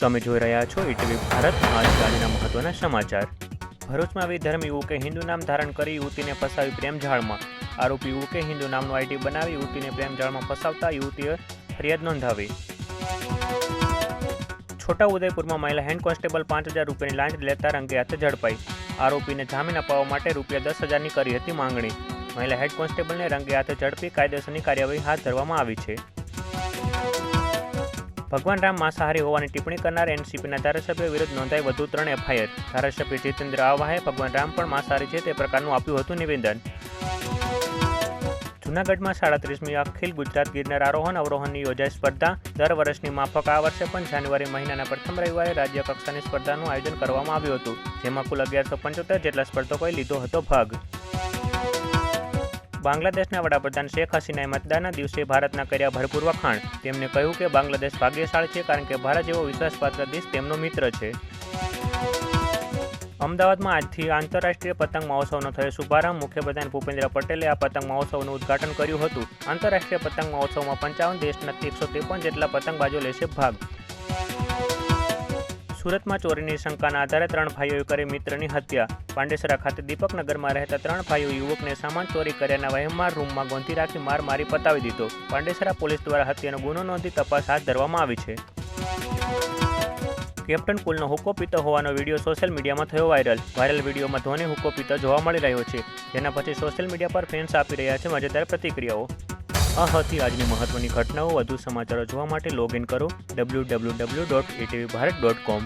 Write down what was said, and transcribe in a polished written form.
તમે જોઈ રહ્યા છો ઈટીવી ભારત આજના મહત્વના સમાચાર। ભરૂચમાં વિધર્મી યુવકે હિન્દુ નામ ધારણ કરી યુવતીને ફસાવી પ્રેમજાળમાં। આરોપી યુવકે હિન્દુ નામનું આઈડી બનાવી યુવતીને પ્રેમજાળમાં ફસાવતા યુવતીએ ફરિયાદ નોંધાવી। છોટાઉદેપુરમાં મહિલા હેડ કોન્સ્ટેબલ 5,000 રૂપિયાની લાંચ લેતા રંગે હાથે ઝડપાઈ। આરોપીને જામીન અપાવવા માટે ₹10,000ની કરી હતી માંગણી। મહિલા હેડ કોન્સ્ટેબલને રંગે હાથે ઝડપી કાયદેસરની કાર્યવાહી હાથ ધરવામાં આવી છે। ભગવાન રામ માંસાહારી હોવાની ટિપ્પણી કરનાર એનસીપીના ધારાસભ્ય વિરુદ્ધ નોંધાઈ વધુ 3 એફઆઈઆર। ધારાસભ્ય જીતેન્દ્ર આવાએ ભગવાન રામ પણ માંસાહારી છે તે પ્રકારનું આપ્યું હતું નિવેદન। જૂનાગઢમાં 37મી અખિલ ગુજરાત ગિરનાર આરોહણ અવરોહણની યોજાઈ સ્પર્ધા। દર વર્ષની માફક આ વર્ષે પણ જાન્યુઆરી મહિનાના પ્રથમ રવિવારે રાજ્ય કક્ષાની સ્પર્ધાનું આયોજન કરવામાં આવ્યું હતું, જેમાં કુલ 1175 જેટલા સ્પર્ધકોએ લીધો હતો ભાગ। બાંગ્લાદેશના વડાપ્રધાન શેખ હસીનાએ મતદાનના દિવસે ભારતના કર્યા ભરપૂર વખાણ। તેમણે કહ્યું કે બાંગ્લાદેશ ભાગ્યશાળી છે કારણ કે ભારત જેવો વિશ્વાસપાત્ર દેશ તેમનો મિત્ર છે। અમદાવાદમાં આજથી આંતરરાષ્ટ્રીય પતંગ મહોત્સવનો થયો શુભારંભ। મુખ્યપ્રધાન ભૂપેન્દ્ર પટેલે આ પતંગ મહોત્સવનું ઉદ્ઘાટન કર્યું હતું। આંતરરાષ્ટ્રીય પતંગ મહોત્સવમાં 55 દેશના 153 જેટલા પતંગબાજો લેશે ભાગ। સુરતમાં ચોરીની શંકાના આધારે 3 ભાઈઓએ કરી મિત્રની હત્યા। પાંડેસરા ખાતે દીપકનગરમાં રહેતા 3 ભાઈઓ યુવકને સામાન ચોરી કર્યાના વહેમમાં રૂમમાં ગોંધી રાખી મારી પતાવી દીધો। પાંડેસરા પોલીસ દ્વારા હત્યાનો ગુનો નોંધી તપાસ હાથ ધરવામાં આવી છે। કેપ્ટન કુલનો હુક્કો પીતો હોવાનો વિડીયો સોશિયલ મીડિયામાં થયો વાયરલ। વાયરલ વિડીયોમાં ધોની હુક્કો પીતો જોવા મળી રહ્યો છે, જેના પછી સોશિયલ મીડિયા પર ફેન્સ આપી રહ્યા છે મજેદાર પ્રતિક્રિયાઓ। આ હતી આજની મહત્વની ઘટનાઓ। વધુ સમાચારો જોવા માટે લોગ ઇન કરો www.etvbharat.com।